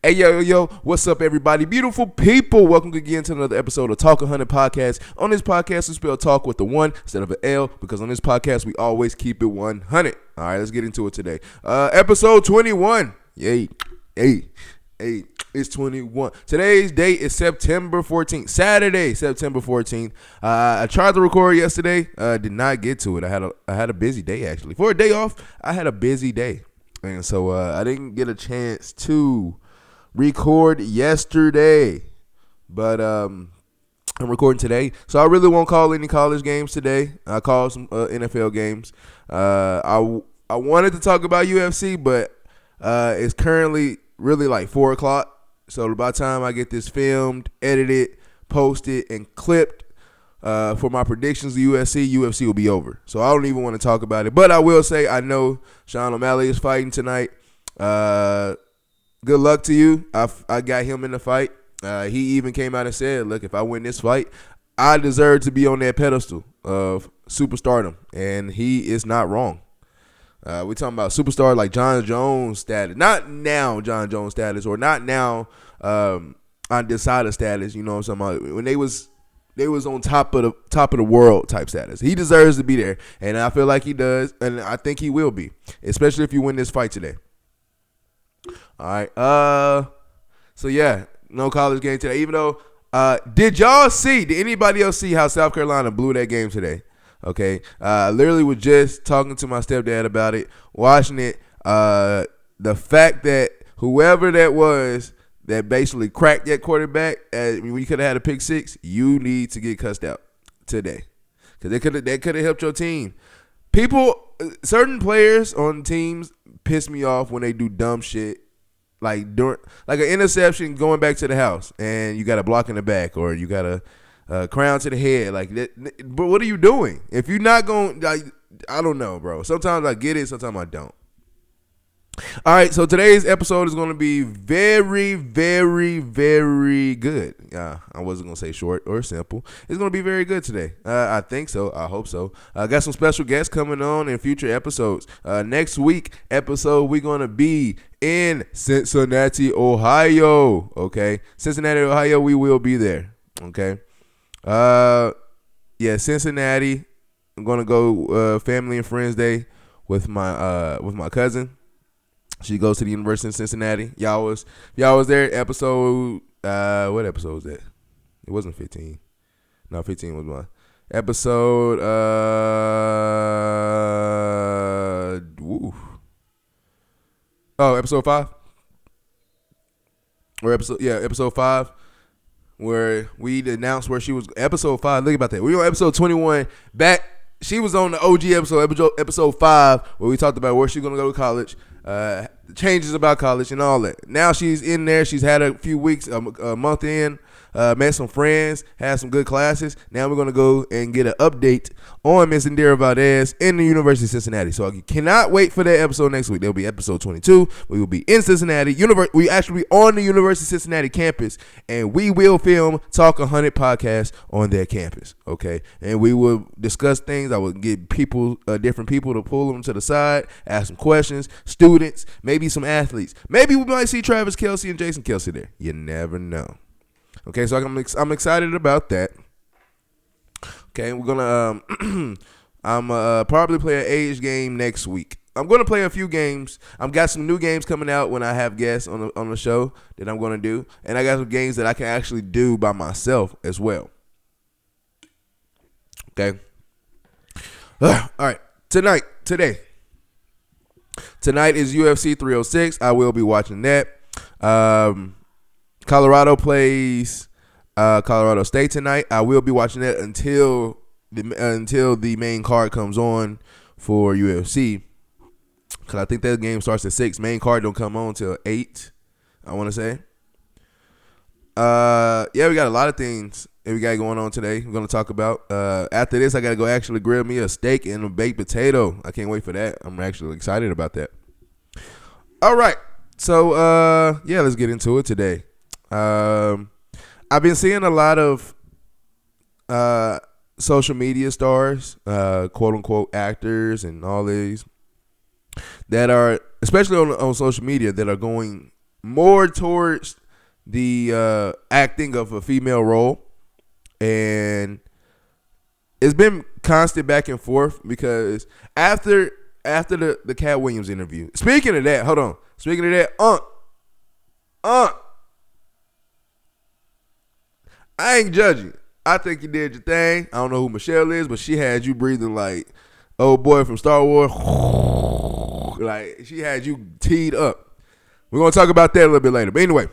Hey, yo, what's up, everybody? Beautiful people. Welcome again to another episode of Ta1k Podcast. On this podcast, we spell talk with the one instead of an L, because on this podcast, we always keep it 100. All right, let's get into it today. Episode 21. Yay. Hey, it's 21. Today's date is September 14th. Saturday, September 14th. I tried to record yesterday. Did not get to it. I had a busy day, actually. For a day off, I had a busy day. And so I didn't get a chance to record yesterday, but I'm recording today, so I really won't call any college games today. I called some NFL games. I wanted to talk about UFC, but it's currently really like 4 o'clock, so by the time I get this filmed, edited, posted, and clipped for my predictions of UFC will be over, so I don't even want to talk about it. But I will say I know Sean O'Malley is fighting tonight. Good luck to you. I got him in the fight. He even came out and said, look, if I win this fight, I deserve to be on that pedestal of superstardom. And he is not wrong. We're talking about superstar like John Jones status. Not now John Jones status, or not now undecided status. You know what I'm talking about? When they was on top of the world type status. He deserves to be there. And I feel like he does. And I think he will be. Especially if you win this fight today. All right. So yeah, no college game today. Even though, did anybody else see how South Carolina blew that game today? Okay. I literally was just talking to my stepdad about it, watching it. The fact that whoever that was that basically cracked that quarterback, we could have had a pick six. You need to get cussed out today, because they could have helped your team. Certain players on teams piss me off when they do dumb shit, like an interception going back to the house, and you got a block in the back, or you got a crown to the head, like that. But what are you doing? If you're not going, like, I don't know, bro. Sometimes I get it, sometimes I don't. All right, so today's episode is going to be very, very, very good. I wasn't going to say short or simple. It's going to be very good today. I think so. I hope so. I got some special guests coming on in future episodes. Next week episode, we're going to be in Cincinnati, Ohio. Okay? Cincinnati, Ohio, we will be there. Okay? Yeah, Cincinnati. I'm going to go family and friends day with my cousin. She goes to the University of Cincinnati. Y'all was there. Episode, what episode was that? It wasn't 15. No, 15 was one. Episode, episode 5. Episode 5, where we announced where she was. Episode 5. Look about that. We were on episode 21. Back, she was on the OG episode 5, where we talked about where she's gonna go to college. Changes about college and all that. Now she's in there. She's had a few weeks, a month in, met some friends, had some good classes. Now we're going to go and get an update on Miss Indira Valdez in the University of Cincinnati. So I cannot wait for that episode next week. There'll be episode 22. We will be in Cincinnati. We actually be on the University of Cincinnati campus, and we will film Ta1k Podcast on their campus. Okay, and we will discuss things. I will get different people to pull them to the side, ask some questions, students, maybe some athletes. Maybe we might see Travis Kelce and Jason Kelce there. You never know. Okay, so I'm excited about that. Okay, we're gonna I'm probably play an age game next week. I'm gonna play a few games. I've got some new games coming out when I have guests on the show that I'm gonna do, and I got some games that I can actually do by myself as well. Okay. All right. Today is UFC 306. I will be watching that. Colorado plays Colorado State tonight. I will be watching that until the main card comes on for UFC, because I think that game starts at 6. Main card don't come on till 8, I want to say. Yeah, we got a lot of things that we got going on today. We're going to talk about. After this, I got to go actually grill me a steak and a baked potato. I can't wait for that. I'm actually excited about that. All right. So, yeah, let's get into it today. I've been seeing a lot of social media stars, quote unquote actors, and all these that are, especially on social media, that are going more towards the acting of a female role, and it's been constant back and forth because after the Cat Williams interview. Speaking of that, hold on. Speaking of that, I ain't judging. I think you did your thing. I don't know who Michelle is, but she had you breathing like old boy from Star Wars. Like, she had you teed up. We're going to talk about that a little bit later. But anyway,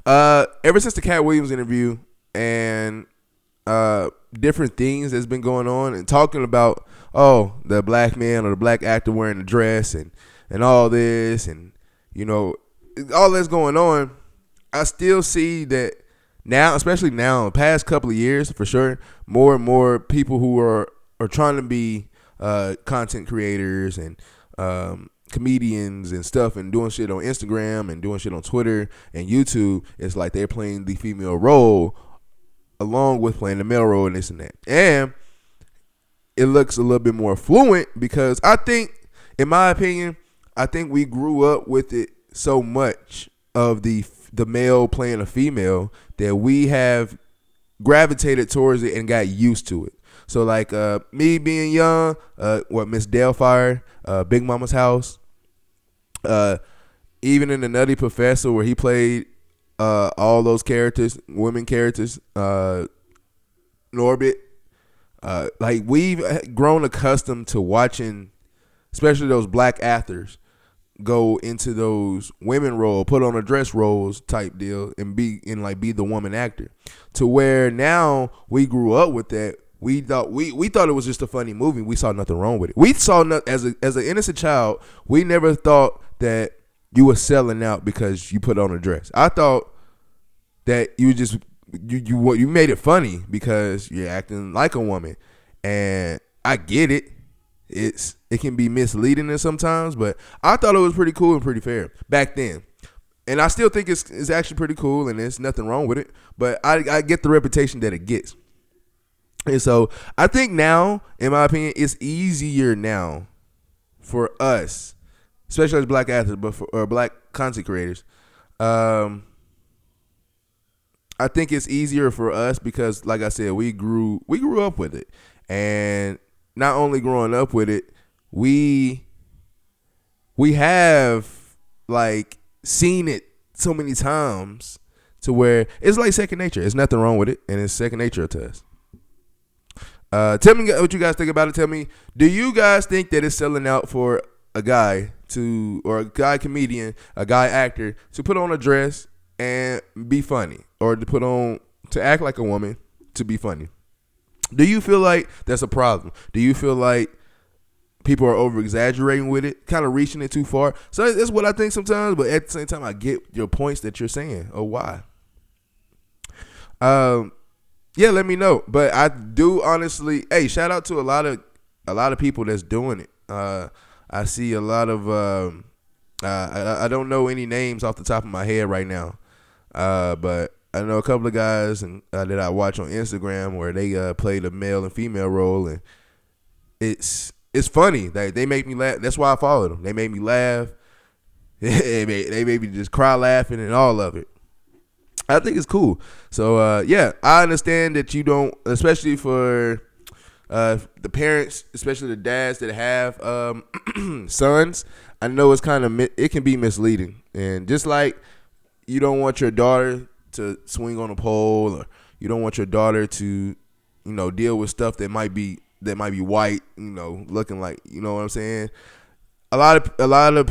ever since the Cat Williams interview and different things that's been going on and talking about, the black man or the black actor wearing a dress and all this and, all that's going on, I still see that now, especially now, the past couple of years, for sure, more and more people who are trying to be content creators and comedians and stuff and doing shit on Instagram and doing shit on Twitter and YouTube, it's like they're playing the female role along with playing the male role and this and that. And it looks a little bit more fluent because I think, in my opinion, I think we grew up with it so much of the male playing a female that we have gravitated towards it and got used to it. So like me being young, Miss Delphire, Big Mama's House, even in the Nutty Professor where he played all those characters, women characters, Norbit, like we've grown accustomed to watching, especially those black actors, go into those women role, put on a dress roles type deal, and be the woman actor. To where now we grew up with that. We thought it was just a funny movie. We saw nothing wrong with it. We saw as an innocent child, we never thought that you were selling out because you put on a dress. I thought that you just you made it funny because you're acting like a woman, and I get it. It can be misleading in sometimes, but I thought it was pretty cool and pretty fair back then, and I still think it's actually pretty cool, and there's nothing wrong with it. But I get the reputation that it gets, and so I think now, in my opinion, it's easier now for us, especially as black athletes, but for black content creators. I think it's easier for us because, like I said, we grew up with it, and not only growing up with it, we have like seen it so many times to where it's like second nature. There's nothing wrong with it, and it's second nature to us. Tell me what you guys think about it. Tell me, do you guys think that it's selling out for a guy or a guy comedian, a guy actor to put on a dress and be funny, or to act like a woman to be funny? Do you feel like that's a problem? Do you feel like people are over exaggerating with it, kind of reaching it too far? So that's what I think sometimes, but at the same time, I get your points that you're saying or why. Yeah, let me know. But I do honestly, shout out to a lot of people that's doing it. I see a lot of I don't know any names off the top of my head right now, but I know a couple of guys that I watch on Instagram where they play the male and female role, and it's funny. They make me laugh. That's why I follow them. They make me laugh. They made me just cry laughing and all of it. I think it's cool. So yeah, I understand that you don't, especially for the parents, especially the dads that have sons. I know it's it can be misleading, and just like you don't want your daughter to swing on a pole, or you don't want your daughter to, deal with stuff that might be white, looking like, what I'm saying. A lot of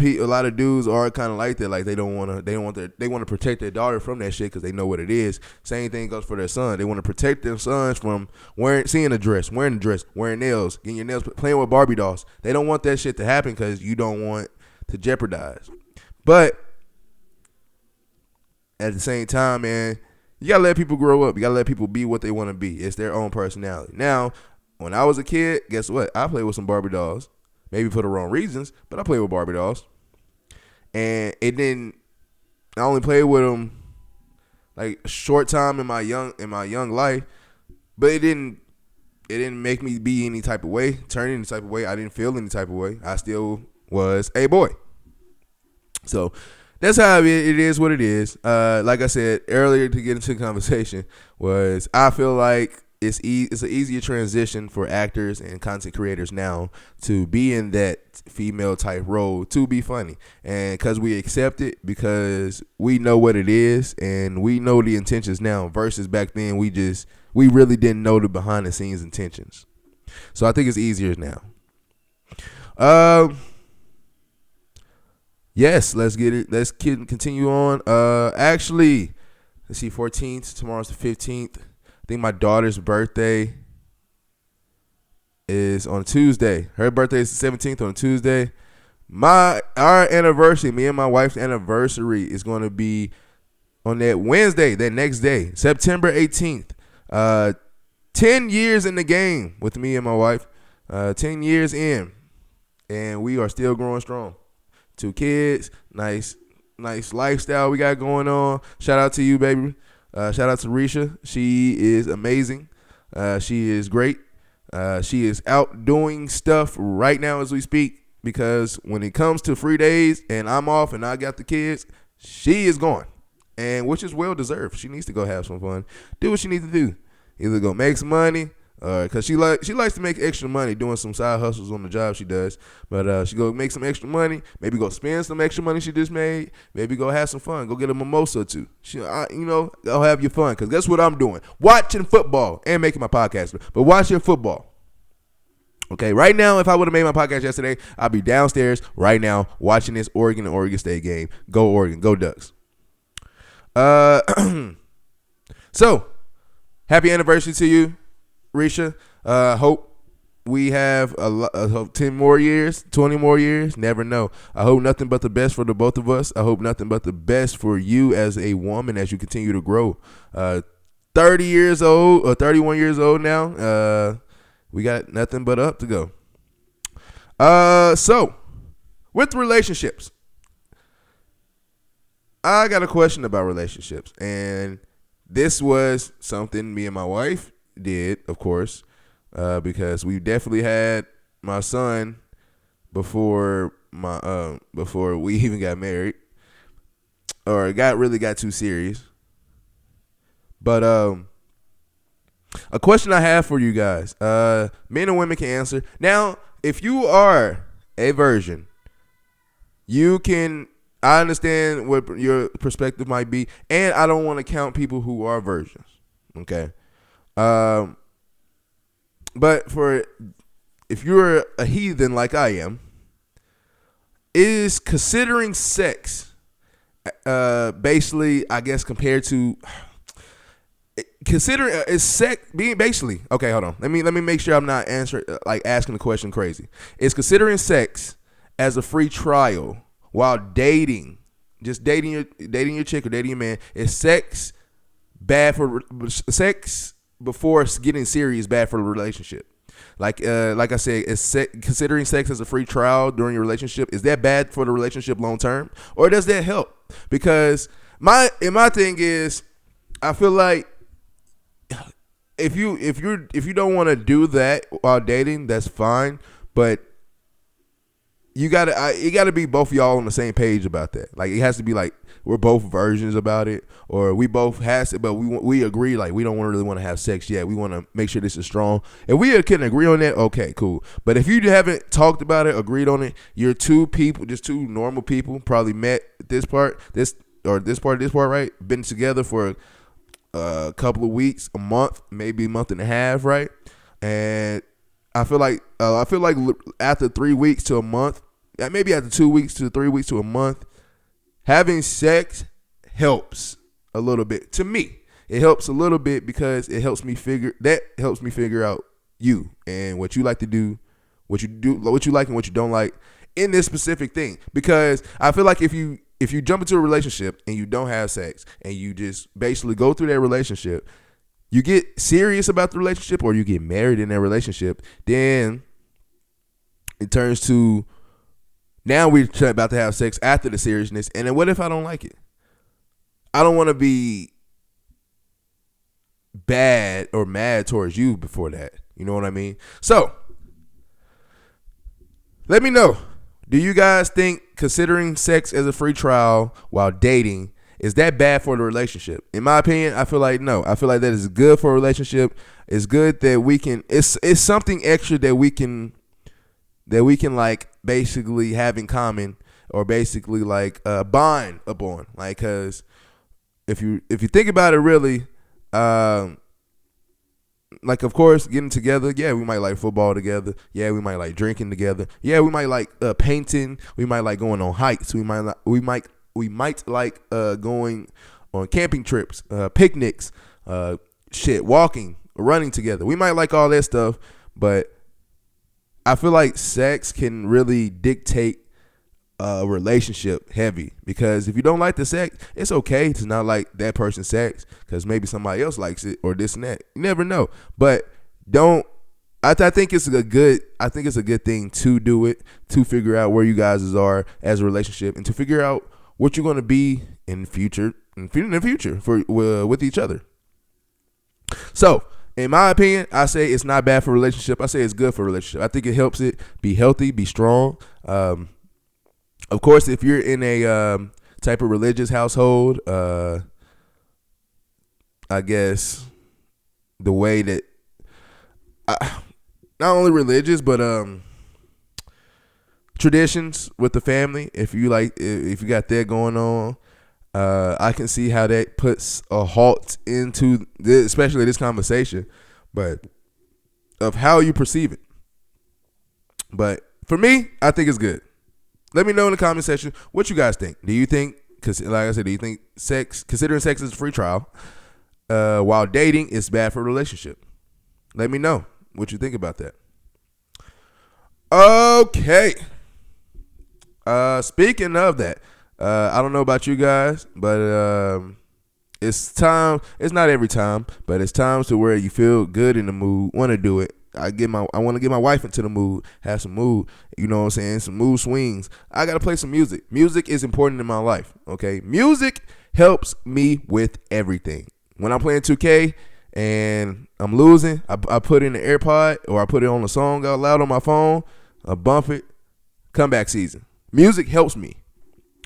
dudes are kind of like that. Like they want to protect their daughter from that shit because they know what it is. Same thing goes for their son. They want to protect their sons from wearing nails, getting your nails, playing with Barbie dolls. They don't want that shit to happen because you don't want to jeopardize. But at the same time, man, you gotta let people grow up. You gotta let people be what they want to be. It's their own personality. Now, when I was a kid, guess what? I played with some Barbie dolls. Maybe for the wrong reasons, but I played with Barbie dolls. And I only played with them like a short time in my young life, but it didn't make me be any type of way, turn any type of way. I didn't feel any type of way. I still was a boy. So that's how it is what it is. Like I said earlier to get into the conversation was I feel like it's an easier transition for actors and content creators now to be in that female type role to be funny, and because we accept it because we know what it is and we know the intentions now versus back then we really didn't know the behind the scenes intentions. So I think it's easier now. Yes, let's get it. Let's continue on. Actually, let's see, 14th. Tomorrow's the 15th. I think my daughter's birthday is on Tuesday. Her birthday is the 17th on Tuesday. Our anniversary, me and my wife's anniversary, is going to be on that Wednesday, that next day, September 18th. 10 years in the game with me and my wife. 10 years in, and we are still growing strong. 2 kids, nice lifestyle we got going on. Shout out to you, baby. Shout out to Risha. She is amazing. She is great. She is out doing stuff right now as we speak, because when it comes to free days and I'm off and I got the kids, she is gone, and which is well deserved. She needs to go have some fun, do what she needs to do, either go make some money, because she likes to make extra money doing some side hustles on the job she does. But she go make some extra money, maybe go spend some extra money she just made, maybe go have some fun, go get a mimosa or two. Go have your fun, because that's what I'm doing, watching football and making my podcast. But watching football. Okay, right now, if I would have made my podcast yesterday, I'd be downstairs right now watching this Oregon and Oregon State game. Go Oregon, go Ducks. So, happy anniversary to you, Risha. Hope we have 10 more years, 20 more years. Never know. I hope nothing but the best for the both of us. I hope nothing but the best for you as a woman as you continue to grow. 30 years old or 31 years old now. We got nothing but up to go. So, with relationships, I got a question about relationships, and this was something me and my wife did, of course, because we definitely had my son before we even got married, or got too serious. But a question I have for you guys, men and women can answer. Now, if you are a virgin, I understand what your perspective might be, and I don't want to count people who are virgins. Okay. But if you're a heathen like I am, is considering sex basically, I guess, compared to is sex being basically, okay, hold on. Let me make sure I'm not asking the question crazy. Is considering sex as a free trial while dating your chick or dating your man, is sex bad for sex before getting serious bad for the relationship? Like I said, considering sex as a free trial during your relationship, is that bad for the relationship long term, or does that help? Because my thing is, I feel like if you don't want to do that while dating, that's fine, but it gotta be both of y'all on the same page about that. Like, it has to be like we're both versions about it, or we both has it, but we agree like we don't really want to have sex yet. We want to make sure this is strong. If we can agree on that, okay, cool. But if you haven't talked about it, agreed on it, you're two normal people, probably met this part, right? Been together for a couple of weeks, a month, maybe a month and a half, right? And I feel like after 3 weeks to a month, maybe after 2 weeks to 3 weeks to a month, having sex helps a little bit. To me, it helps a little bit because it helps me figure out you and what you like to do, what you like and what you don't like in this specific thing. Because I feel like if you jump into a relationship and you don't have sex and you just basically go through that relationship, you get serious about the relationship or you get married in that relationship, then it turns to now we're about to have sex after the seriousness. And then what if I don't like it? I don't want to be bad or mad towards you before that. You know what I mean? So let me know Do you guys think considering sex as a free trial while dating is that bad for the relationship? In my opinion, I feel like no. I feel like that is good for a relationship. It's good that we can. It's something extra that we can like basically have in common or basically like bond upon. Like, cause if you think about it really, like, of course, getting together, yeah, we might like football together. Yeah, we might like drinking together. Yeah, we might like painting. We might like going on hikes. We might like going on camping trips, picnics, walking, running together. We might like all that stuff, but I feel like sex can really dictate a relationship heavy, because if you don't like the sex, it's okay to not like that person's sex because maybe somebody else likes it or this and that. You never know, but don't. I think it's a good thing to do it, to figure out where you guys are as a relationship and to figure out what you're going to be in the future for with each other. So, in my opinion, I say it's not bad for a relationship. I say it's good for a relationship. I think it helps it be healthy, be strong. Of course, if you're in a type of religious household, I guess the way that not only religious but traditions with the family, if you got that going on, I can see how that puts a halt into this, especially this conversation, but of how you perceive it. But for me, I think it's good. Let me know in the comment section what you guys think. Do you think, because like I said, do you think considering sex as a free trial while dating is bad for a relationship? Let me know what you think about that. Okay. Speaking of that, I don't know about you guys, but it's time. It's not every time, but it's times to where you feel good in the mood, want to do it. I want to get my wife into the mood, have some mood, you know what I'm saying, some mood swings. I got to play some music. Music is important in my life, okay? Music helps me with everything. When I'm playing 2K and I'm losing, I put in the AirPod or I put it on a song out loud on my phone, I bump it, comeback season. Music helps me,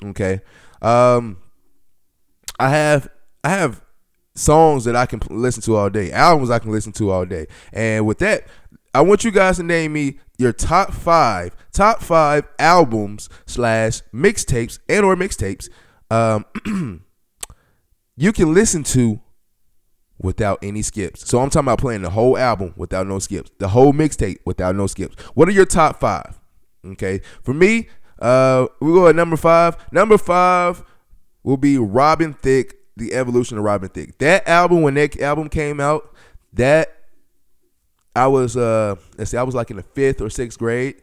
okay? I have songs that I can listen to all day, albums I can listen to all day. And with that, I want you guys to name me your top five albums / mixtapes and or mixtapes you can listen to without any skips. So I'm talking about playing the whole album without no skips, the whole mixtape without no skips. What are your top five? Okay, for me, we go at number five. Number five will be Robin Thicke, The Evolution of Robin Thicke. That album, when that album came out, I was like in the 5th or 6th grade,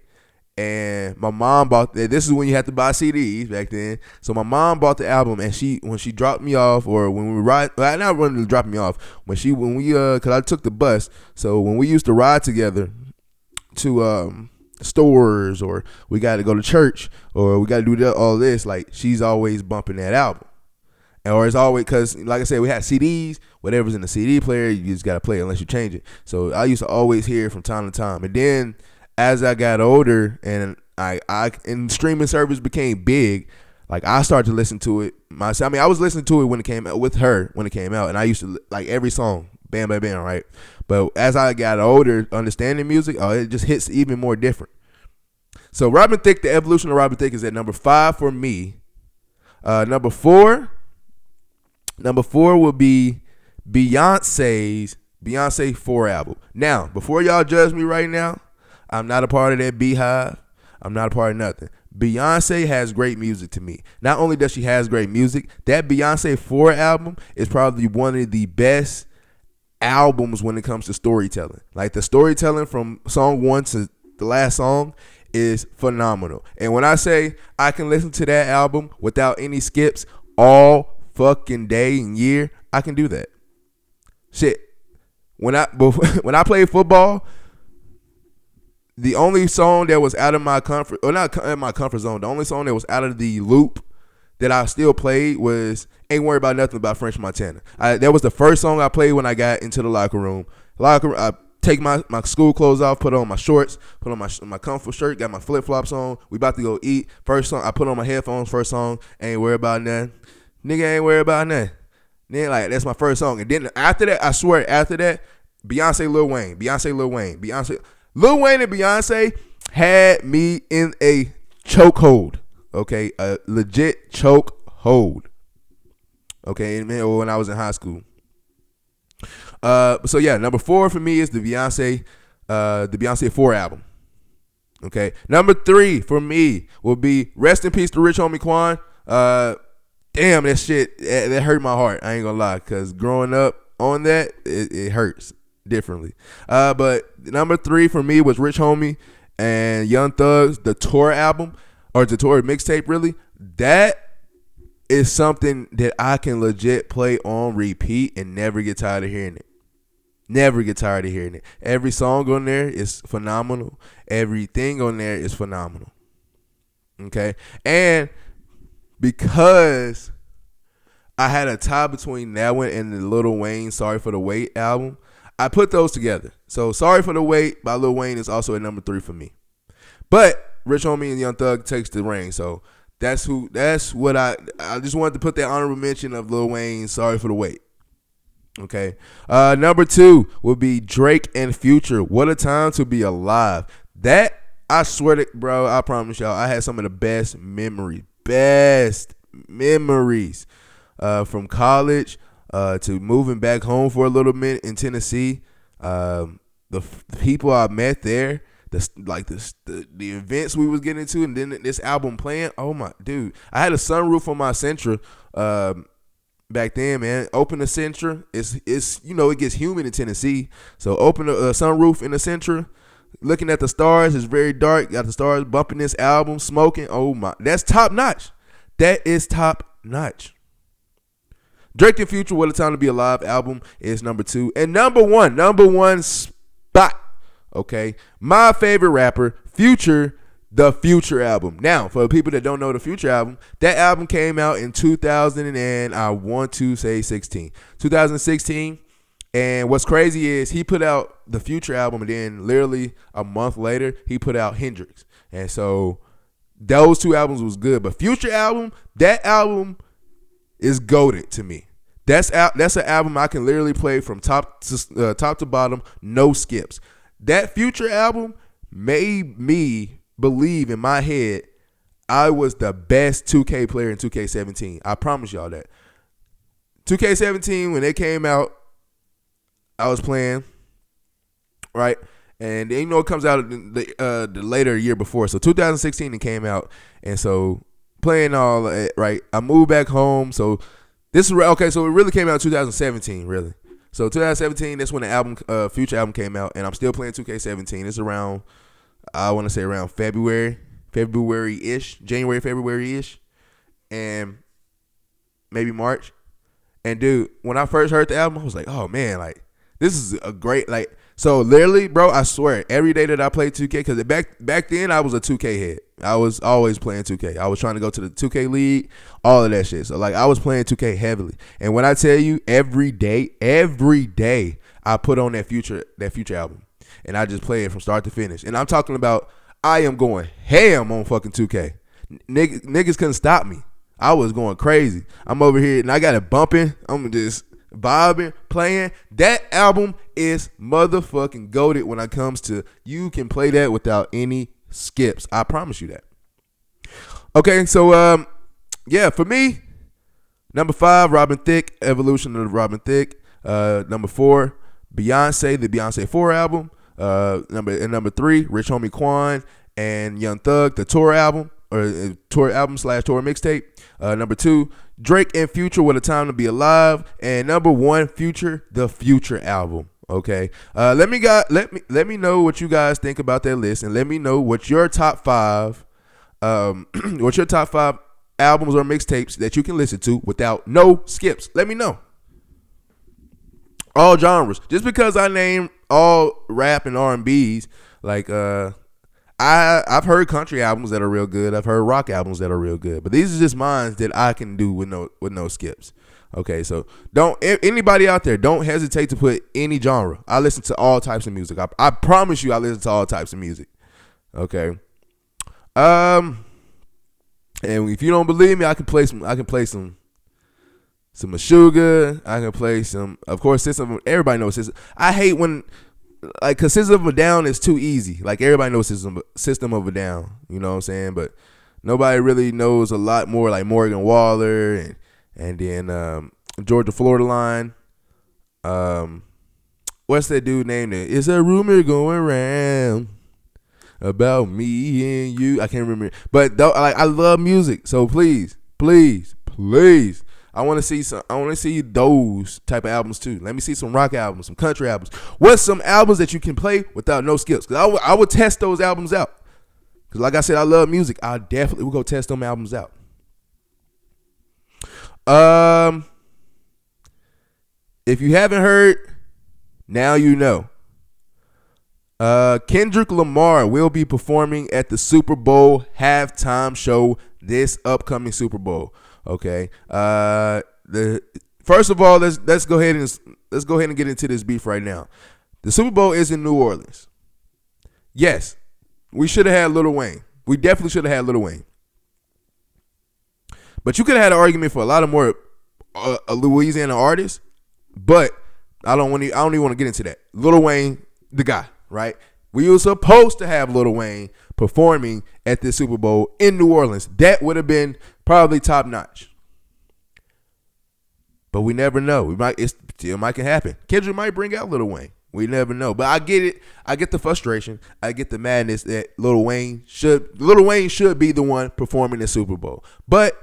and my mom bought that. This is when you had to buy CDs back then. So my mom bought the album, and when she dropped me off, or when we ride, well, not running to drop me off, because I took the bus. So when we used to ride together to stores, or we got to go to church, or we got to do all this, like, she's always bumping that album. Or it's always, because like I said, we had CDs, whatever's in the CD player, you just got to play it unless you change it. So I used to always hear it from time to time. And then as I got older and and streaming service became big, like, I started to listen to it myself. I mean, I was listening to it when it came out, with her when it came out, and I used to like every song, bam, bam, bam, right? But as I got older, understanding music, it just hits even more different. So Robin Thicke, The Evolution of Robin Thicke is at number 5 for me. Number four will be Beyonce 4 album. Now, before y'all judge me right now, I'm not a part of that beehive. I'm not a part of nothing. Beyonce has great music to me. Not only does she has great music, that Beyonce 4 album is probably one of the best albums when it comes to storytelling. Like, the storytelling from song 1 to the last song is phenomenal. And when I say I can listen to that album without any skips all fucking day and year, I can do that. Shit. When I played football, the only song that was out of my comfort, or not in my comfort zone, the only song that was out of the loop that I still played was Ain't Worried About Nothing by French Montana. That was the first song I played when I got into the locker room. take my school clothes off, put on my shorts, put on my comfort shirt, got my flip flops on. We about to go eat. First song, I put on my headphones. First song, ain't worried about nothing. Nigga ain't worried about nothing. Then like that's my first song, and then after that, I swear after that, Beyonce, Lil Wayne, Lil Wayne and Beyonce had me in a chokehold. Okay, a legit chokehold. Okay, and when I was in high school. So yeah, number 4 for me is the Beyonce 4 album. Okay, number 3 for me will be Rest in Peace to Rich Homie Quan. Damn, that shit that hurt my heart. I ain't gonna lie, cause growing up on that, it hurts differently. But number 3 for me was Rich Homie and Young Thug's The Tour album, or The Tour mixtape. Really, that is something that I can legit play on repeat and never get tired of hearing it. Never get tired of hearing it. Every song on there is phenomenal. Everything on there is phenomenal. Okay, and because I had a tie between that one and the Lil Wayne Sorry for the Wait album, I put those together. So Sorry for the Wait by Lil Wayne is also at number 3 for me. But Rich Homie and Young Thug takes the reign. So that's what I just wanted to put that honorable mention of Lil Wayne Sorry for the Wait. Okay. Number 2 would be Drake and Future. What a Time to Be Alive. That, I swear to, bro, I promise y'all, I had some of the best memories from college to moving back home for a little minute in Tennessee. The people I met there, the events we was getting into, and then this album playing. Oh my dude, I had a sunroof on my Sentra back then, man. Open the Sentra, it's it gets humid in Tennessee, so open a sunroof in the Sentra. Looking at the stars, it's very dark. Got the stars bumping this album, smoking. Oh my, that's top notch. That is top notch. Drake and Future, What a Time to Be Alive album is number 2. And number one spot, okay, my favorite rapper, Future, the Future album. Now, for the people that don't know the Future album, that album came out in 2016. And what's crazy is he put out the Future album, and then literally a month later, he put out Hendrix. And so those 2 albums was good. But Future album, that album is goated to me. That's an album I can literally play from top to bottom, no skips. That Future album made me believe in my head I was the best 2K player in 2K17. I promise y'all that. 2K17, when it came out, I was playing, right? And it comes out the later year before. So 2016 it came out. And so playing all right. I moved back home. So this is okay. So it really came out in 2017, really. So 2017, that's when the album, Future album came out, and I'm still playing 2K17. It's around, I want to say around February-ish, January, February-ish, and maybe March. And dude, when I first heard the album, I was like, oh man, like this is a great, like, so literally, bro, I swear, every day that I played 2K, because back then I was a 2K head. I was always playing 2K. I was trying to go to the 2K league, all of that shit. So like I was playing 2K heavily. And when I tell you every day, I put on that Future album, and I just play it from start to finish. And I'm talking about I am going ham on fucking 2K. Niggas couldn't stop me. I was going crazy. I'm over here and I got it bumping. I'm just vibing, playing. That album is motherfucking goated when it comes to you can play that without any skips. I promise you that. Okay, so yeah, for me, number 5, Robin Thicke, Evolution of Robin Thicke. Number 4, Beyonce, the Beyonce 4 album. Number 3, Rich Homie Quan and Young Thug, the Tour album, or Tour album / Tour mixtape. Number 2, Drake and Future, What a Time to Be Alive. And number 1, Future, the Future album. Okay. Let me know what you guys think about that list, and let me know what your top 5 albums or mixtapes that you can listen to without no skips. Let me know. All genres. Just because I name all rap and R&Bs, like I've heard country albums that are real good. I've heard rock albums that are real good. But these are just mine that I can do with no skips. Okay, so anybody out there, don't hesitate to put any genre. I listen to all types of music. I promise you, I listen to all types of music. Okay. And if you don't believe me, I can play some Meshuggah. I can play some, of course, System. Everybody knows System. I hate when, like, cause System of a Down is too easy. Like, everybody knows System of a Down. You know what I'm saying? But nobody really knows a lot more, like Morgan Wallen and then Georgia Florida Line. What's that dude named? It's a rumor going around about me and you. I can't remember. But like, I love music, so please. I want to see those type of albums too. Let me see some rock albums, some country albums. What's some albums that you can play without no skills? Because I would test those albums out. Because like I said, I love music. I definitely will go test them albums out. If you haven't heard, now you know. Kendrick Lamar will be performing at the Super Bowl halftime show this upcoming Super Bowl. Okay. First of all, let's go ahead and get into this beef right now. The Super Bowl is in New Orleans. Yes, we should have had Lil Wayne. We definitely should have had Lil Wayne. But you could have had an argument for a lot of more Louisiana artists. But I don't even want to get into that. Lil Wayne, the guy, right? We were supposed to have Lil Wayne performing at this Super Bowl in New Orleans. That would have been probably top notch. But we never know. It still might can happen. Kendrick might bring out Lil Wayne. We never know. But I get it. I get the frustration. I get the madness that Lil Wayne should be the one performing the Super Bowl. But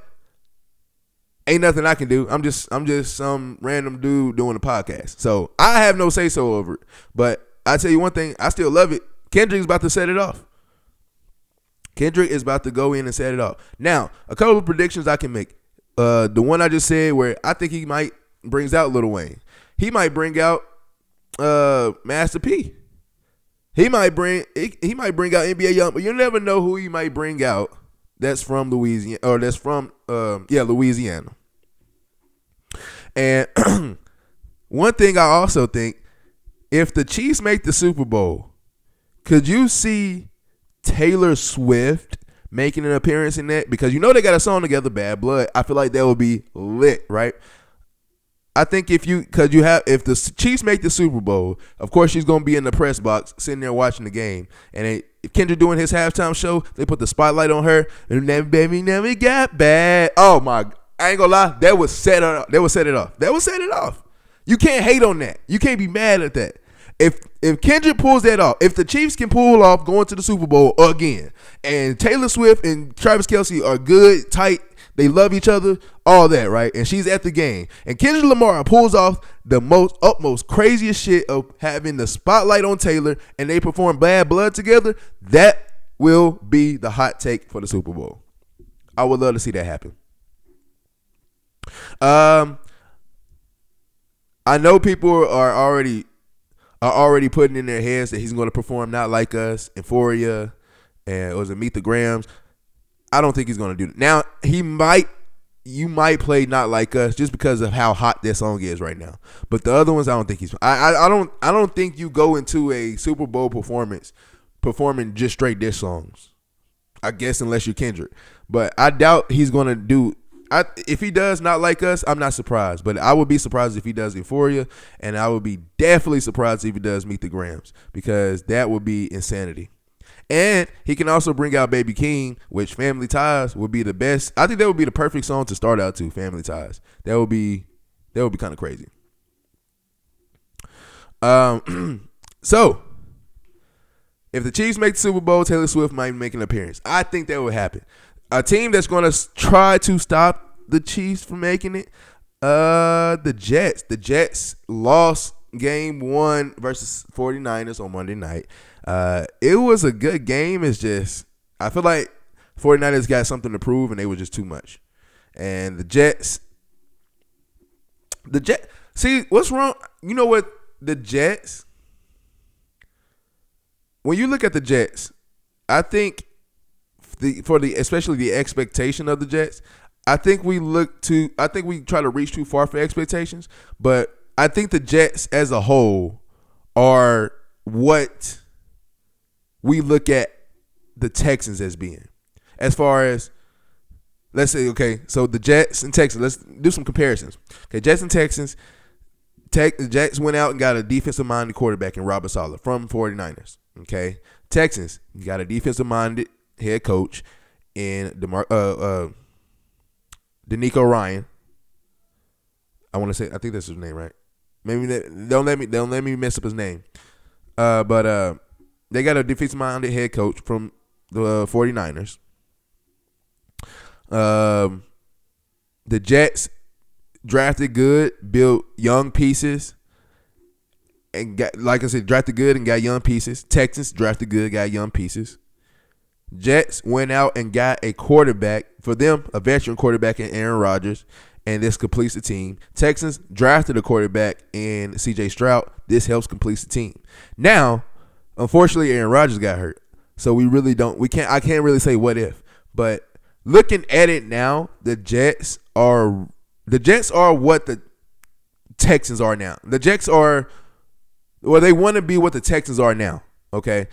ain't nothing I can do. I'm just some random dude doing a podcast. So I have no say so over it. But I tell you one thing, I still love it. Kendrick's about to set it off. Kendrick is about to go in and set it off. Now, a couple of predictions I can make. The one I just said where I think he might brings out Lil Wayne. He might bring out Master P. He might bring out NBA Young, but you never know who he might bring out. That's from Louisiana, or that's from Louisiana. And one thing I also think, if the Chiefs make the Super Bowl, could you see Taylor Swift making an appearance in that? Because you know they got a song together, Bad Blood. I feel like that would be lit, right? I think if the Chiefs make the Super Bowl, of course she's gonna be in the press box sitting there watching the game, and if Kendrick doing his halftime show, they put the spotlight on her, and then baby never got bad. Oh my, I ain't gonna lie, that would set it off. You can't hate on that. You can't be mad at that. If Kendrick pulls that off, if the Chiefs can pull off going to the Super Bowl again, and Taylor Swift and Travis Kelce are good, tight, they love each other, all that, right? And she's at the game, and Kendrick Lamar pulls off the utmost craziest shit of having the spotlight on Taylor, and they perform Bad Blood together, that will be the hot take for the Super Bowl. I would love to see that happen. I know people are already putting in their heads that he's going to perform Not Like Us, Euphoria, and was it Meet the Grams? I don't think he's going to do that. Now, you might play Not Like Us just because of how hot that song is right now. But the other ones, I don't think he's. I don't think you go into a Super Bowl performance performing just straight diss songs. I guess unless you're Kendrick. But I doubt he's going to do. If he does Not Like Us, I'm not surprised. But I would be surprised if he does Euphoria, and I would be definitely surprised if he does Meet the Grams, because that would be insanity. And he can also bring out Baby King, which Family Ties would be the best. I think that would be the perfect song to start out to, Family Ties. That would be kind of crazy. So, if the Chiefs make the Super Bowl, Taylor Swift might make an appearance. I think that would happen. A team that's going to try to stop the Chiefs from making it, the Jets. The Jets lost game 1 versus 49ers on Monday night. It was a good game. It's just, I feel like 49ers got something to prove, and they were just too much. And the Jets, see, what's wrong? You know what? The Jets, when you look at the Jets, I think especially the expectation of the Jets, I think we try to reach too far for expectations, but I think the Jets as a whole are what we look at the Texans as being. As far as, let's say, okay, so the Jets and Texans, let's do some comparisons. Okay, Jets and Texans, the Jets went out and got a defensive-minded quarterback in Robert Saleh from 49ers. Okay, Texans, you got a defensive-minded head coach in D'Amico Ryan. I think that's his name, right? Maybe don't let me mess up his name. But they got a defensive-minded head coach from the 49ers. The Jets drafted good, built young pieces, and got, like I said, drafted good and got young pieces. Texans drafted good, got young pieces. Jets went out and got a quarterback for them, a veteran quarterback in Aaron Rodgers, and this completes the team. Texans drafted a quarterback in C.J. Stroud. This helps complete the team. Now, unfortunately, Aaron Rodgers got hurt, so I can't really say what if, but looking at it now, the Jets are what the Texans are now. The Jets are, well, they want to be what the Texans are now. Okay,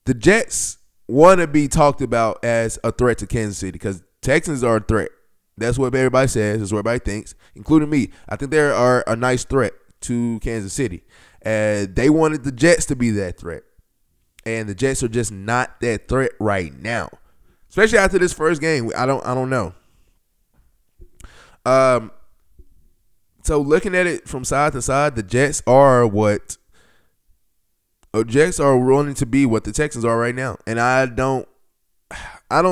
the Jets want to be talked about as a threat to Kansas City because Texans are a threat. That's what everybody says. That's what everybody thinks, including me. I think they are a nice threat to Kansas City. They wanted the Jets to be that threat, and the Jets are just not that threat right now. Especially after this first game, I don't know. So looking at it from side to side, the Jets are wanting to be what the Texans are right now, and I don't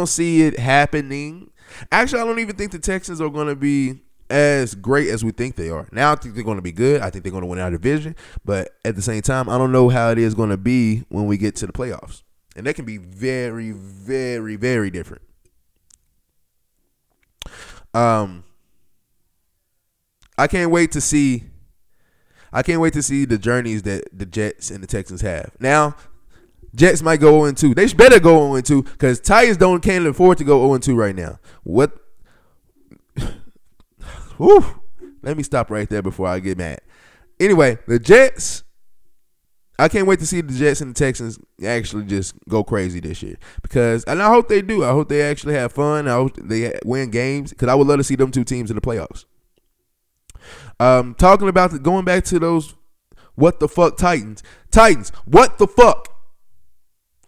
see it happening. Actually, I don't even think the Texans are going to be as great as we think they are. Now I think they're going to be good. I think they're going to win our division, but at the same time, I don't know how it is going to be when we get to the playoffs. And they can be very, very, very different. I can't wait to see the journeys that the Jets and the Texans have. Now, Jets might go 0-2. They better go 0-2 because Titans can't afford to go 0-2 right now. What? Whew. Let me stop right there before I get mad. Anyway, the Jets. I can't wait to see the Jets and the Texans actually just go crazy this year and I hope they do. I hope they actually have fun. I hope they win games because I would love to see them two teams in the playoffs. Talking about going back to those what the fuck Titans, what the fuck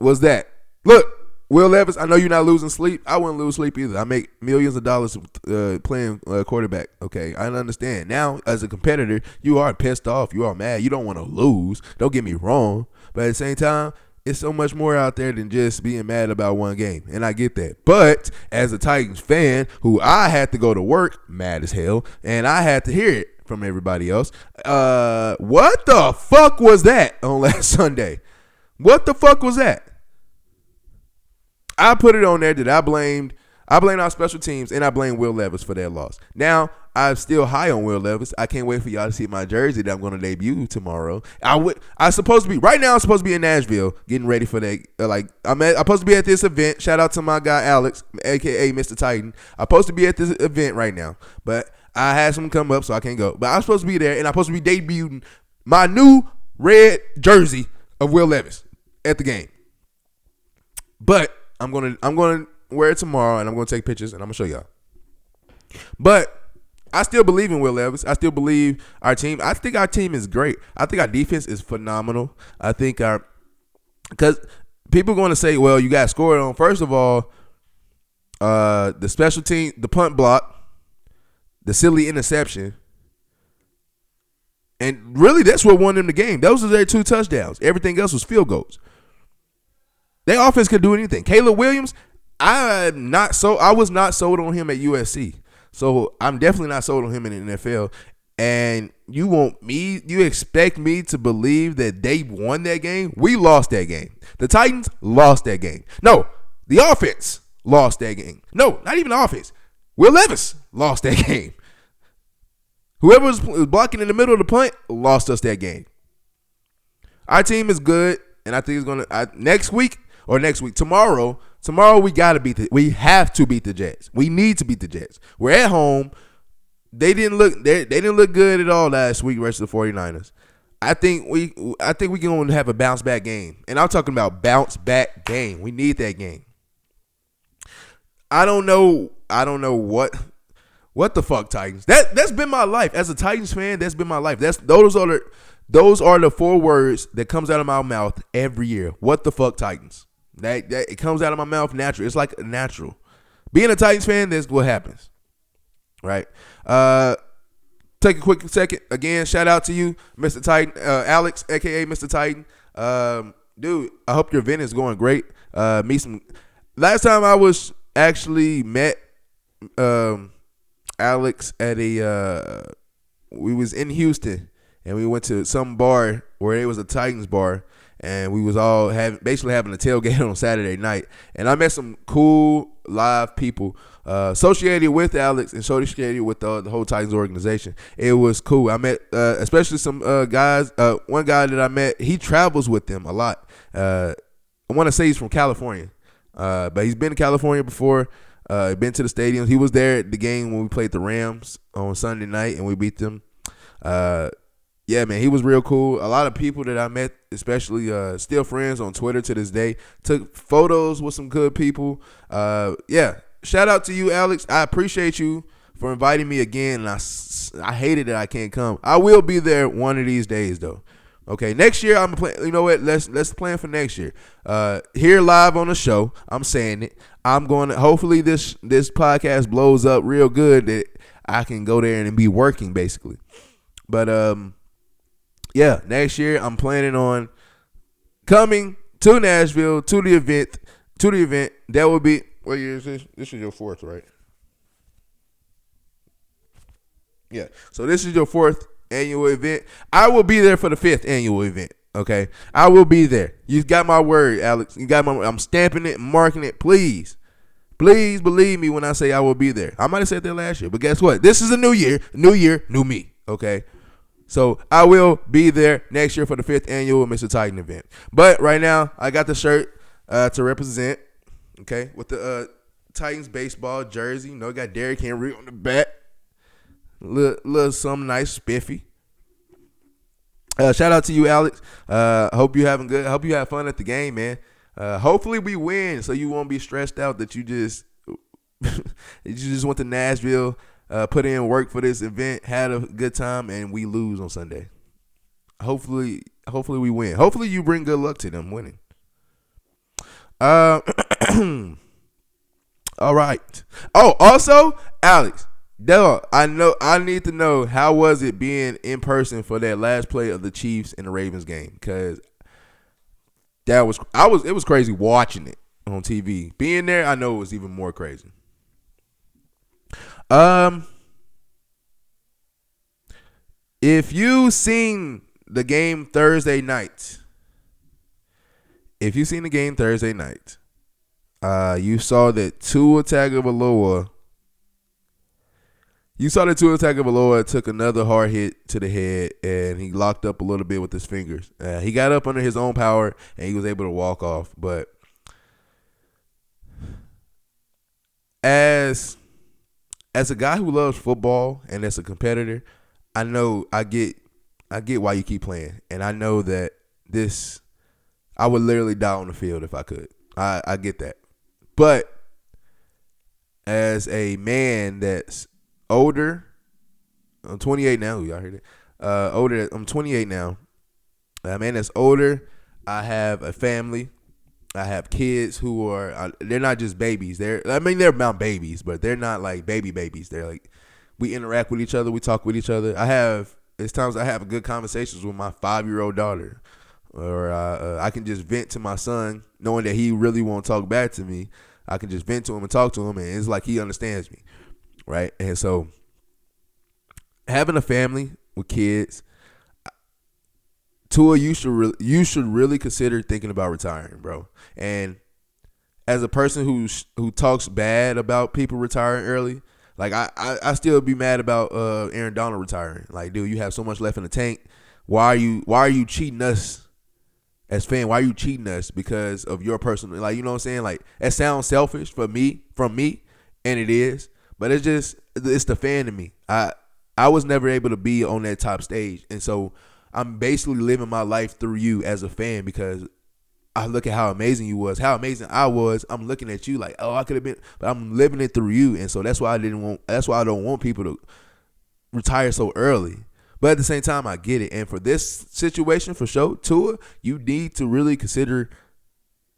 was that? Look, Will Levis, I know you're not losing sleep. I wouldn't lose sleep either. I make millions of dollars playing quarterback. Okay, I understand. Now, as a competitor, you are pissed off. You are mad. You don't want to lose. Don't get me wrong. But at the same time, it's so much more out there than just being mad about one game. And I get that. But as a Titans fan, who I had to go to work mad as hell, and I had to hear it from everybody else, what the fuck was that on last Sunday? What the fuck was that? I put it on there that I blamed our special teams and I blame Will Levis for that loss. Now, I'm still high on Will Levis. I can't wait for y'all to see my jersey that I'm going to debut tomorrow. I'm supposed to be in Nashville getting ready for that. I'm supposed to be at this event. Shout out to my guy Alex, aka Mr. Titan. I'm supposed to be at this event right now, but I had something come up, so I can't go. But I'm supposed to be there, and I'm supposed to be debuting my new red jersey of Will Levis at the game. But I'm gonna wear it tomorrow, and I'm gonna take pictures, and I'm gonna show y'all. But I still believe in Will Levis. I still believe our team. I think our team is great. I think our defense is phenomenal. I think because people are going to say, well, you got scored on. First of all, the special team, the punt block, the silly interception, and really that's what won them the game. Those are their 2 touchdowns. Everything else was field goals. Their offense could do anything. Caleb Williams, I was not sold on him at USC. So I'm definitely not sold on him in the NFL. And you expect me to believe that they won that game? We lost that game. The Titans lost that game. No, the offense lost that game. No, not even the offense. Will Levis lost that game. Whoever was blocking in the middle of the punt lost us that game. Our team is good, and I think it's going to next week, tomorrow Tomorrow we have to beat the Jets. We need to beat the Jets. We're at home. They didn't look good at all last week versus the 49ers. I think we going to have a bounce back game. And I'm talking about bounce back game. We need that game. I don't know what the fuck, Titans. That's been my life. As a Titans fan, that's been my life. Those are the 4 words that comes out of my mouth every year. What the fuck, Titans. That it comes out of my mouth natural. It's like natural. Being a Titans fan, that's what happens. Right? Take a quick second. Again, shout out to you, Mr. Titan, Alex, aka Mr. Titan. Dude, I hope your event is going great. Last time I was actually met Alex at we was in Houston and we went to some bar where it was a Titans bar, and we was all basically having a tailgate on Saturday night. And I met some cool live people associated with Alex and associated with the whole Titans organization. It was cool. I met especially some guys. One guy that I met, he travels with them a lot. I want to say he's from California, but he's been to California before. Been to the stadiums. He was there at the game when we played the Rams on Sunday night and we beat them. Yeah, man, he was real cool. A lot of people that I met, especially still friends on Twitter to this day, took photos with some good people. Yeah, shout out to you, Alex. I appreciate you for inviting me again, and I hated that I can't come. I will be there one of these days, though. Okay, next year I'm playing. You know what? Let's plan for next year. Here live on the show, I'm saying it. I'm going to. Hopefully this podcast blows up real good that I can go there and be working basically. But yeah, next year I'm planning on coming to Nashville to the event. That will be. What year is this? This is your 4th, right? Yeah. So this is your 4th annual event. I will be there for the 5th annual event. Okay, I will be there. You got my word, Alex. You got my. I'm stamping it, marking it. Please believe me when I say I will be there. I might have said that last year, but guess what? This is a new year, new me. Okay, so I will be there next year for the 5th annual Mr. Titan event. But right now, I got the shirt to represent. Okay, with the Titans baseball jersey. You know, got Derrick Henry on the back. Little something nice, spiffy. Shout out to you, Alex. Hope you having good. Hope you have fun at the game, man. Hopefully we win, so you won't be stressed out that you just went to Nashville, put in work for this event, had a good time, and we lose on Sunday. Hopefully we win. Hopefully you bring good luck to them winning. All right. Oh, also, Alex. Dog, I need to know, how was it being in person for that last play of the Chiefs and the Ravens game? Because it was crazy watching it on TV. Being there, I know it was even more crazy. If you seen the game Thursday night, you saw that Tua Tagovailoa. You saw that Tua Tagovailoa took another hard hit to the head, and he locked up a little bit with his fingers. He got up under his own power, and he was able to walk off. But as a guy who loves football and as a competitor, I get why you keep playing, and I know that I would literally die on the field if I could. I get that, but as a man that's older, I'm 28 now. Y'all heard it? I'm 28 now. Man that's older. I have a family. I have kids who they're not just babies. They're about babies, but they're not like babies. They're like, we interact with each other. We talk with each other. There's times I have good conversations with my 5-year-old daughter, or I can just vent to my son, knowing that he really won't talk back to me. I can just vent to him and talk to him, and it's like he understands me. Right, and so having a family with kids, Tua, you should really consider thinking about retiring, bro. And as a person who talks bad about people retiring early, like I still be mad about Aaron Donald retiring. Like, dude, you have so much left in the tank. Why are you cheating us as fan, why are you cheating us because of your personal, like, you know what I'm saying? Like, that sounds selfish from me, and it is, but it's the fan in me. I was never able to be on that top stage, and so I'm basically living my life through you as a fan because I look at how amazing you was, how amazing I was. I'm looking at you like, oh, I could have been, but I'm living it through you, and so that's why I don't want people to retire so early. But at the same time, I get it. And for this situation, for sure, Tua, you need to really consider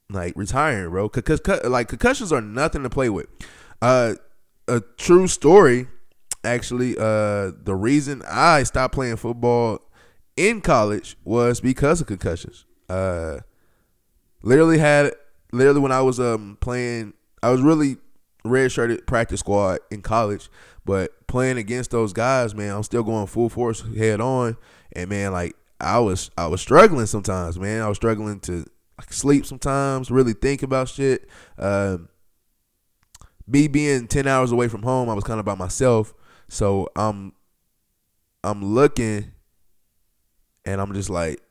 like retiring, bro. Because like concussions are nothing to play with. A true story, actually. The reason I stopped playing football in college was because of concussions. Literally when I was playing, I was really red-shirted practice squad in college, but playing against those guys, man, I'm still going full force head on, and man, like I was struggling sometimes, man. I was struggling to sleep sometimes, really think about shit. Me being 10 hours away from home, I was kind of by myself, so I'm looking, and I'm just like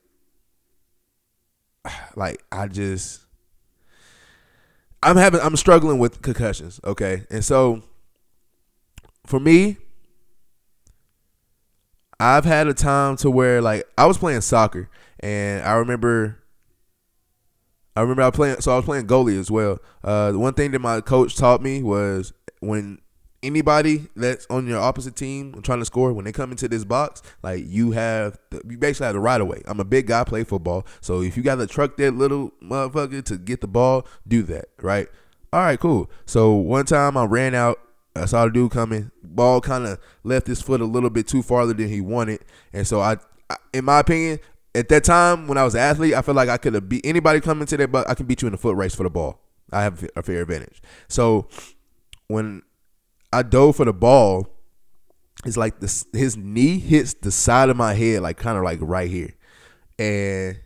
I'm struggling with concussions, okay? And so for me, I've had a time to where like I was playing soccer, and I remember I was playing goalie as well. The one thing that my coach taught me was when anybody that's on your opposite team trying to score, when they come into this box, like you basically have the right of way. I'm a big guy, play football, so if you got to truck that little motherfucker to get the ball, do that, right? All right, cool. So one time I ran out, I saw the dude coming, ball kind of left his foot a little bit too farther than he wanted, and so I in my opinion, at that time when I was an athlete, I felt like I could have beat anybody coming to that, but I can beat you in a foot race for the ball. I have a fair advantage. So when I dove for the ball, it's like his knee hits the side of my head, like kind of like right here. And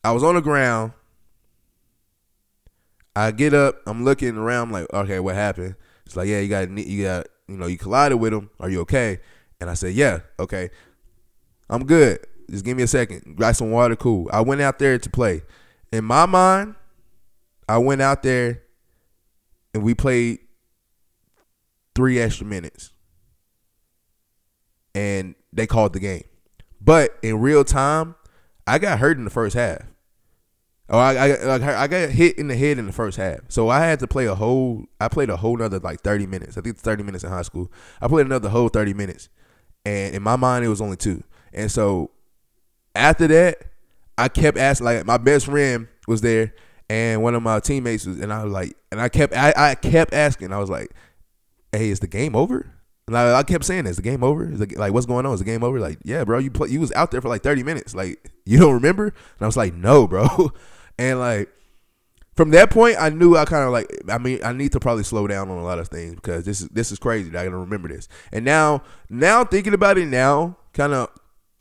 I was on the ground. I get up, I'm looking around, I'm like, okay, what happened? It's like, yeah, you collided with him. Are you okay? And I said, yeah, okay. I'm good. Just give me a second. Got some water, cool. I went out there to play. In my mind, I went out there and we played 3 extra minutes, and they called the game. But in real time, I got hurt in the first half. Oh, I got hit in the head in the first half. So I had to play I played a whole nother like 30 minutes. I think it's 30 minutes in high school. I played another whole 30 minutes. And in my mind, it was only 2. And so after that, I kept asking, like my best friend was there and one of my teammates was, and I was like, and I kept asking, I was like, hey, is the game over? And I kept saying, is the game over? Is it, like, what's going on? Is the game over? Like, yeah, bro, you was out there for like 30 minutes. Like, you don't remember? And I was like, no, bro. And like, from that point, I knew I kind of like, I need to probably slow down on a lot of things because this is crazy that I gotta remember this. And now thinking about it now, kind of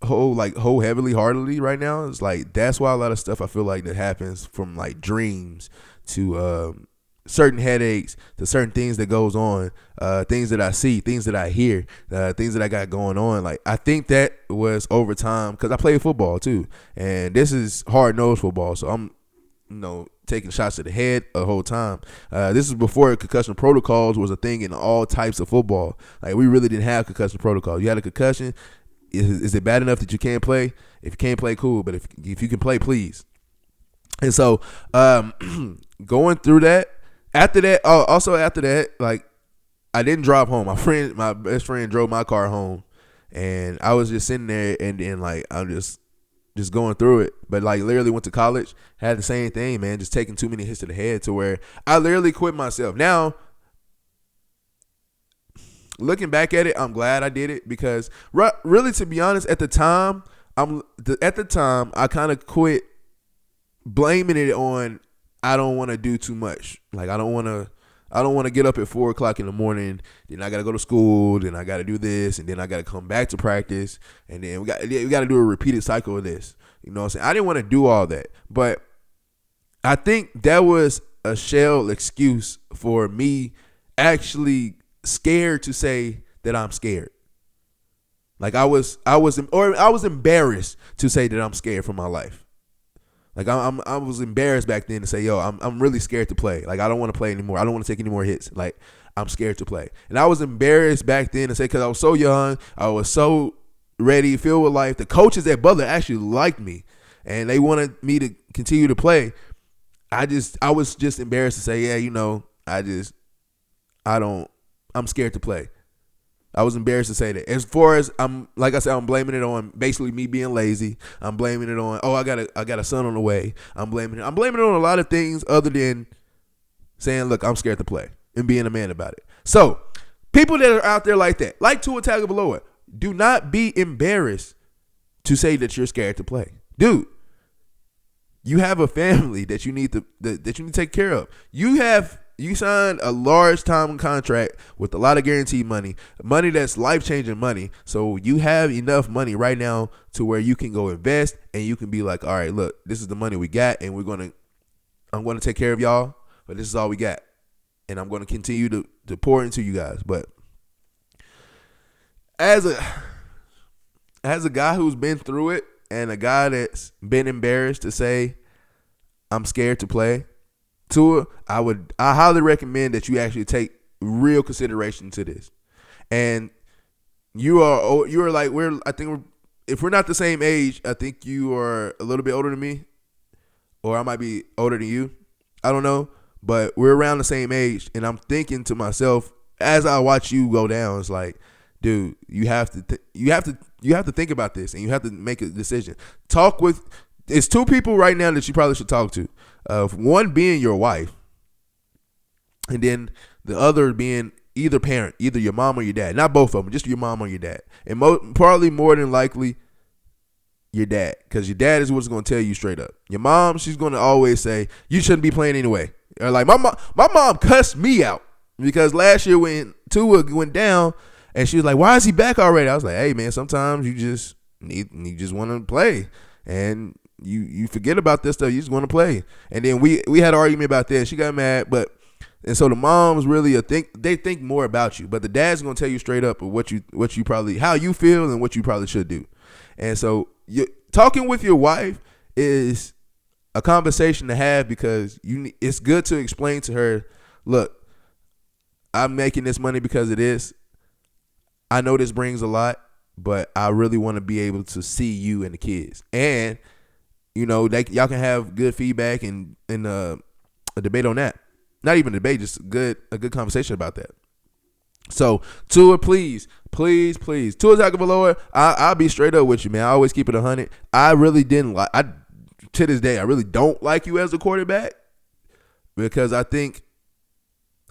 hold heartedly right now, it's like, that's why a lot of stuff I feel like that happens, from like dreams to certain headaches to certain things that goes on, things that I see, things that I hear, things that I got going on. Like, I think that was over time because I played football too, and this is hard-nosed football, so I'm taking shots to the head the whole time. This is before concussion protocols was a thing in all types of football. Like, we really didn't have concussion protocols. You had a concussion, is it bad enough that you can't play? If you can't play, cool, but if you can play, please. And so going through that, after that, like, I didn't drive home. My best friend drove my car home, and I was just sitting there, and then like I'm just going through it. But like, literally went to college, had the same thing, man, just taking too many hits to the head to where I literally quit myself. Now, looking back at it, I'm glad I did it because really, to be honest, at the time I kind of quit blaming it on, I don't want to do too much. Like, I don't want to get up at 4:00 in the morning. Then I got to go to school. Then I got to do this, and then I got to come back to practice, and then we got to do a repeated cycle of this. You know what I'm saying? I didn't want to do all that, but I think that was a shell excuse for me actually scared to say that I'm scared. Like, I was embarrassed to say that I'm scared for my life. Like I was embarrassed back then to say, yo, I'm really scared to play. Like I don't want to play anymore. I don't want to take any more hits. Like I'm scared to play. And I was embarrassed back then to say, because I was so young, I was so ready, filled with life. The coaches at Butler actually liked me, and they wanted me to continue to play. I was just embarrassed to say, yeah, I'm scared to play. I was embarrassed to say that. As far as I'm blaming it on basically me being lazy. I'm blaming it on, I got a son on the way. I'm blaming it on a lot of things other than saying, look, I'm scared to play and being a man about it. So people that are out there like that, like Ta1k, do not be embarrassed to say that you're scared to play. Dude, you have a family that you need to take care of. You signed a large time contract with a lot of guaranteed money that's life-changing money. So you have enough money right now to where you can go invest and you can be like, all right, look, this is the money we got, and I'm going to take care of y'all, but this is all we got. And I'm going to continue to pour into you guys. But as a guy who's been through it and a guy that's been embarrassed to say I'm scared to play, Tua, I highly recommend that you actually take real consideration to this. And you are like, if we're not the same age, I think you are a little bit older than me, or I might be older than you. I don't know, but we're around the same age, and I'm thinking to myself as I watch you go down, it's like, dude, you have to think about this, and you have to make a decision. It's two people right now that you probably should talk to. One being your wife, and then the other being either parent, either your mom or your dad. Not both of them, just your mom or your dad. And probably more than likely your dad, because your dad is what's going to tell you straight up. Your mom, she's going to always say, you shouldn't be playing anyway. Or like my mom cussed me out because last year when Tua went down, and she was like, why is he back already? I was like, hey, man, sometimes you just want to play. And you forget about this stuff. You just want to play. And then we had an argument about that. She got mad, and so the moms really they think more about you, but the dad's gonna tell you straight up what you probably, how you feel and what you probably should do. And so talking with your wife is a conversation to have, because it's good to explain to her, look, I'm making this money because of this. I know this brings a lot, but I really want to be able to see you and the kids. And y'all can have good feedback and a debate on that. Not even a debate, just a good conversation about that. So Tua, please. Tua Ta1k, I'll be straight up with you, man. I always keep it 100. I really didn't to this day, I really don't like you as a quarterback, because I think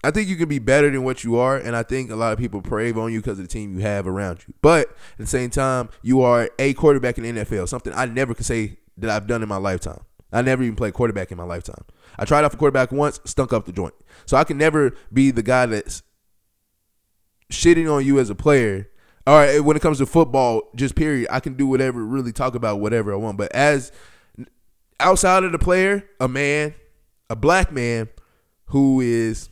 you can be better than what you are, and I think a lot of people prave on you because of the team you have around you. But at the same time, you are a quarterback in the NFL, something I never could say that I've done in my lifetime. I never even played quarterback in my lifetime. I tried out for quarterback once, stunk up the joint. So I can never be the guy that's shitting on you as a player. All right, when it comes to football, just period, I can do whatever, really talk about whatever I want. But as outside of the player, a black man who is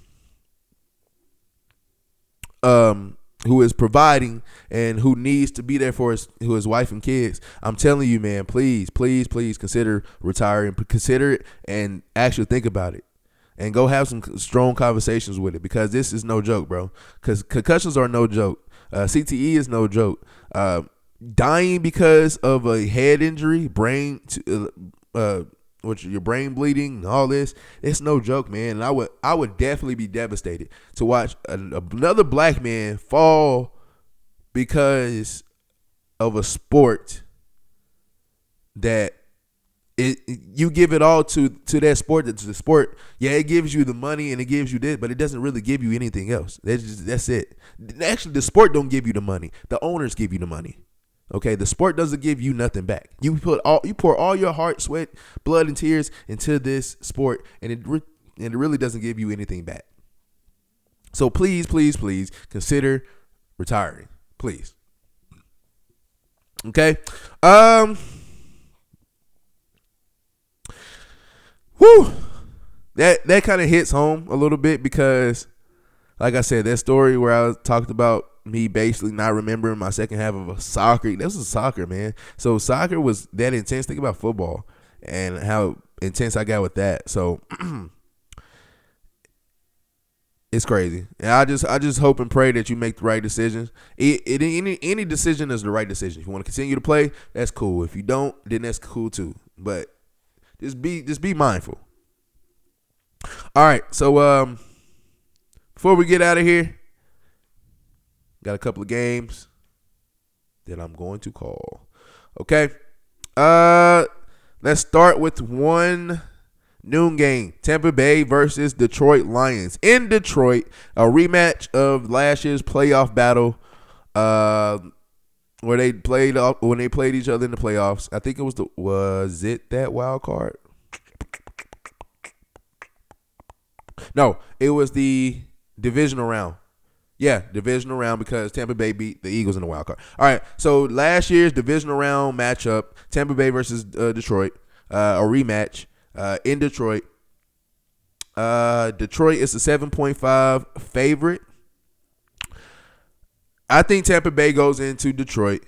providing and who needs to be there for his wife and kids, I'm telling you, man, please consider retiring. Consider it and actually think about it. And go have some strong conversations with it, because this is no joke, bro. Because concussions are no joke. CTE is no joke. Dying because of a head injury, your brain bleeding and all this, it's no joke, man. And I would definitely be devastated to watch another black man fall because of a sport that you give it all to that sport. That's the sport. Yeah, it gives you the money and it gives you this, but it doesn't really give you anything else. That's it. Actually, the sport don't give you the money. The owners give you the money. Okay, the sport doesn't give you nothing back. You pour all your heart, sweat, blood, and tears into this sport, and it really doesn't give you anything back. So please consider retiring, please. Okay. That kind of hits home a little bit, because, like I said, that story where I talked about me basically not remembering my second half of a soccer. This was soccer, man. So soccer was that intense. Think about football and how intense I got with that. So it's crazy. And I just hope and pray that you make the right decisions. Any decision is the right decision. If you want to continue to play, that's cool. If you don't, then that's cool too. But just be mindful. All right. So before we get out of here, got a couple of games that I'm going to call. Okay. Let's start with one noon game. Tampa Bay versus Detroit Lions. In Detroit, a rematch of last year's playoff battle where they played when they played each other in the playoffs. I think it was it that wild card? No, it was the divisional round. Yeah, divisional round because Tampa Bay beat the Eagles in the wild card. All right, so last year's divisional round matchup, Tampa Bay versus Detroit, a rematch in Detroit. Detroit is a 7.5 favorite. I think Tampa Bay goes into Detroit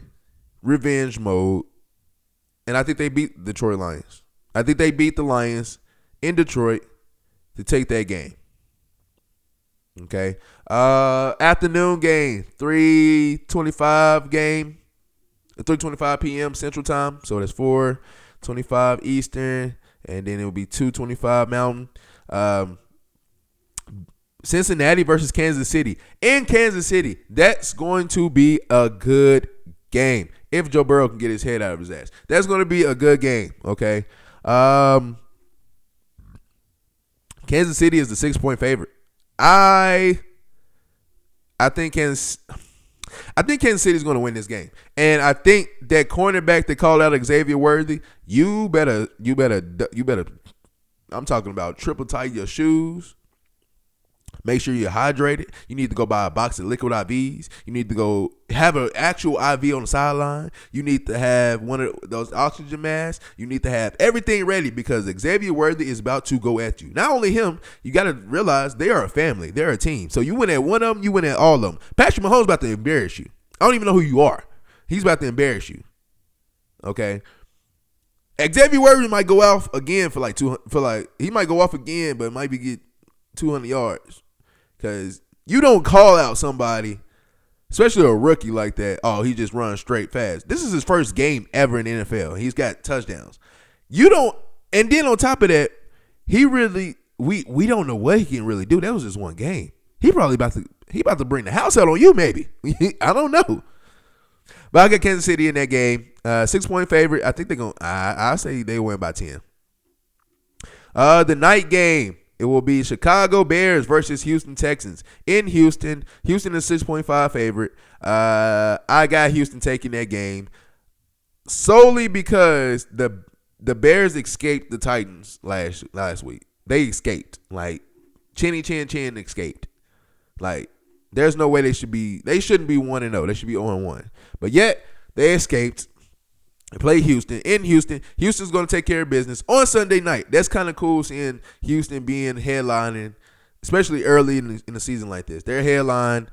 revenge mode, and I think they beat the Detroit Lions. I think they beat the Lions in Detroit to take that game. Okay. Afternoon game, 3:25 game, 3:25 p.m. Central Time. So that's 4:25 Eastern, and then it will be 2:25 Mountain. Cincinnati versus Kansas City. In Kansas City, that's going to be a good game. If Joe Burrow can get his head out of his ass. That's going to be a good game, okay? Kansas City is the 6-point favorite. I think Kansas City is going to win this game. And I think that cornerback that called out Xavier Worthy, you better I'm talking about triple tight your shoes. Make sure you're hydrated. You need to go buy a box of liquid IVs. You need to go have an actual IV on the sideline. You need to have one of those oxygen masks. You need to have everything ready because Xavier Worthy is about to go at you. Not only him, you got to realize they are a family. They're a team. So you win at one of them, you win at all of them. Patrick Mahomes about to embarrass you. I don't even know who you are. He's about to embarrass you. Okay? Xavier Worthy might go off again he might go off again, but might be get 200 yards. Because you don't call out somebody, especially a rookie like that, oh, he just runs straight fast. This is his first game ever in the NFL. He's got touchdowns. You don't, and then on top of that, he really, we don't know what he can really do. That was just one game. He probably about to bring the house out on you, maybe. I don't know. But I got Kansas City in that game. 6-point favorite. I think they're going to, I say they win by 10. The night game. It will be Chicago Bears versus Houston Texans. In Houston, Houston is 6.5 favorite. I got Houston taking that game solely because the Bears escaped the Titans last week. They escaped. Like, Chinny Chin Chin escaped. Like, there's no way they shouldn't be 1-0. They should be 0-1. But yet, they escaped. They play Houston. In Houston, Houston's going to take care of business on Sunday night. That's kind of cool seeing Houston being headlining, especially early in the season like this. They're headlining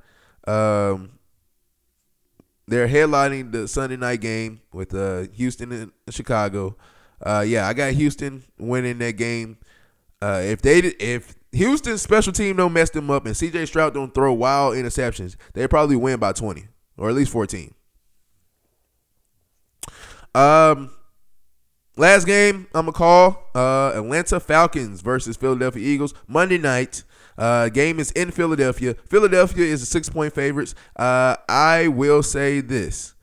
the Sunday night game with Houston and Chicago. I got Houston winning that game. If Houston's special team don't mess them up and C.J. Stroud don't throw wild interceptions, they probably win by 20 or at least 14. Last game I'm gonna call Atlanta Falcons versus Philadelphia Eagles Monday night. Game is in Philadelphia. Philadelphia is a 6-point favorites. I will say this: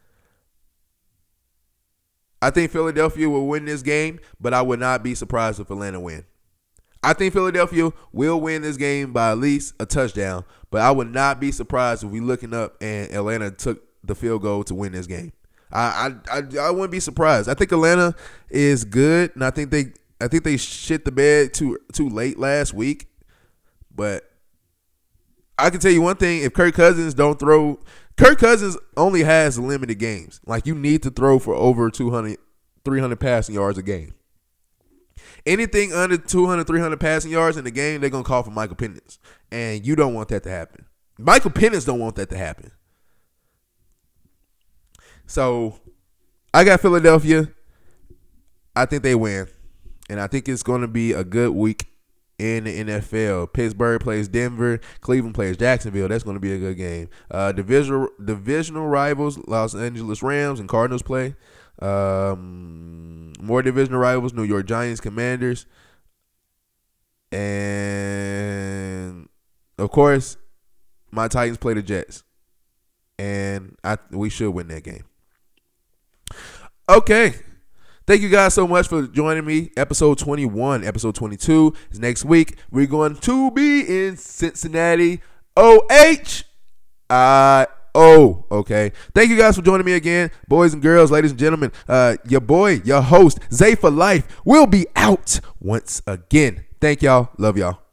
I think Philadelphia will win this game, but I would not be surprised if Atlanta win. I think Philadelphia will win this game by at least a touchdown, but I would not be surprised if we looking up and Atlanta took the field goal to win this game. I wouldn't be surprised. I think Atlanta is good, and I think they shit the bed too late last week. But I can tell you one thing: if Kirk Cousins only has limited games. Like, you need to throw for over 200, 300 passing yards a game. Anything under 200, 300 passing yards in the game, they're gonna call for Michael Penix, and you don't want that to happen. Michael Penix don't want that to happen. So, I got Philadelphia. I think they win. And I think it's going to be a good week in the NFL. Pittsburgh plays Denver. Cleveland plays Jacksonville. That's going to be a good game. Divisional rivals, Los Angeles Rams and Cardinals play. More divisional rivals, New York Giants, Commanders. And, of course, my Titans play the Jets. And we should win that game. Okay. Thank you guys so much for joining me. Episode 21. Episode 22 is next week. We're going to be in Cincinnati. O-H-I-O. Okay. Thank you guys for joining me again. Boys and girls, ladies and gentlemen. Your boy, your host, Zay for Life, will be out once again. Thank y'all. Love y'all.